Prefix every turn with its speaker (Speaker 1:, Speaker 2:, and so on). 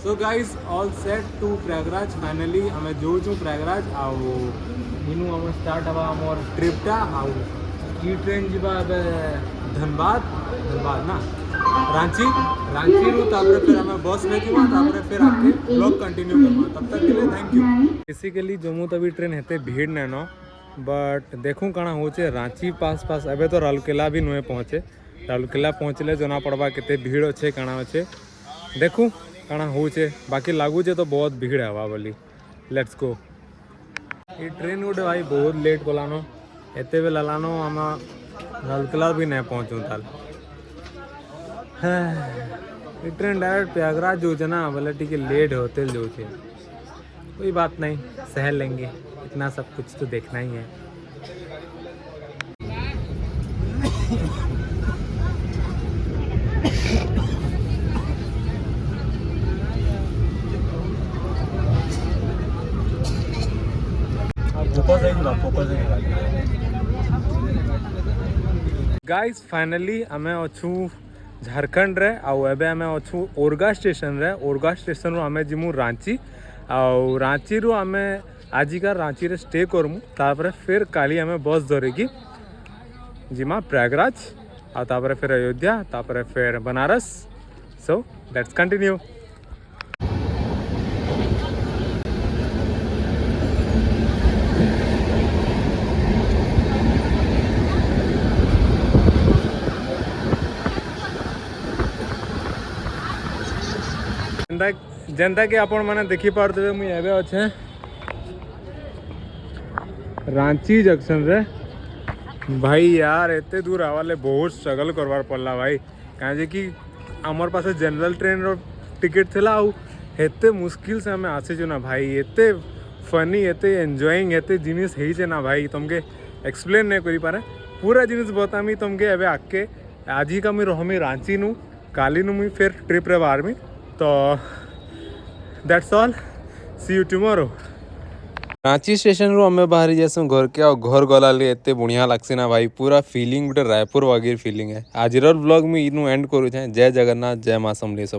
Speaker 1: So guys all set to Prayagraj finally um जो प्रयागराज आउ आम स्टार्ट हवा आमर ट्रिपटा आउ की ट्रेन जीवा धनबाद धनबाद ना रांची रांची रु तापरे फिर हमें बस में जीवा तापरे फिर आके ब्लॉग कंटिन्यू करवा तब तक के लिए थैंक यू। बेसिकली जम्मू तभी ट्रेन हेते भीड़ नहीं न बट देखूँ काଣା होचे रांची पास पास एबे तो राउरकेला भी नुहे पहुँचे राउरकेला पहुँचले जना पड़वा केते भीड़ अच्छे काଣା अच्छे देखूँ काଣା होचे बाकी लागुचे तो बहुत भीड़ हवा बोली लेट्स गो। ये ट्रेन गोटे भाई बहुत लेट गलानो एते बेल लानो आम राउरकेला भी नहीं पहुँचू ताल ये ट्रेन डायरेक्ट प्रयागराज जो ना बोले टी लेट होते जो कोई बात नहीं सह लेंगे इतना सब कुछ तो देखना ही है। गाइस फाइनली आमे अच्छू झारखंड रे आउ एबे आमे अच्छू ओरगा स्टेशन रे ओरगा स्टेशन रो आमे जिमु रांची आउ रांची रो आमे आजिका रांची रे स्टे करमु तापरे फिर काली आमे बस धरिकी जिमा प्रयागराज आ तापरे फिर अयोध्या तापरे फिर बनारस सो लेट्स कंटिन्यू। जेनता कि आपण मैंने देखी पारे मुझे एवं अच्छे रांची जंक्शन रे भाई यार एते दूर आवाले बहुत स्ट्रगल करवार पड़ला भाई कहीं कि आमर पास जनरल ट्रेन रो टिकट थिला आउ एते मुश्किल से हमें आसीचु ना भाई एते फनी एते एंजॉयिंग एते जिनिस है ना भाई तुमके एक्सप्लेन नहीं करी पारे पूरा जिनिस बतामी तुमके एवं आके आज ही का मुझे रहमी रांची नु काली नु मुझे फिर ट्रिप रे बाहर में तो that's all see you tomorrow. Ranchi station रो हमें बाहरी जैसे घर के और घर गला लिए एते बढ़िया लगसी ना भाई पूरा फीलिंग गोटे रायपुर वगैरह फीलिंग है। आज व्लॉग में इनू एंड करूँ जय जगन्नाथ जय माँ समलेई सब।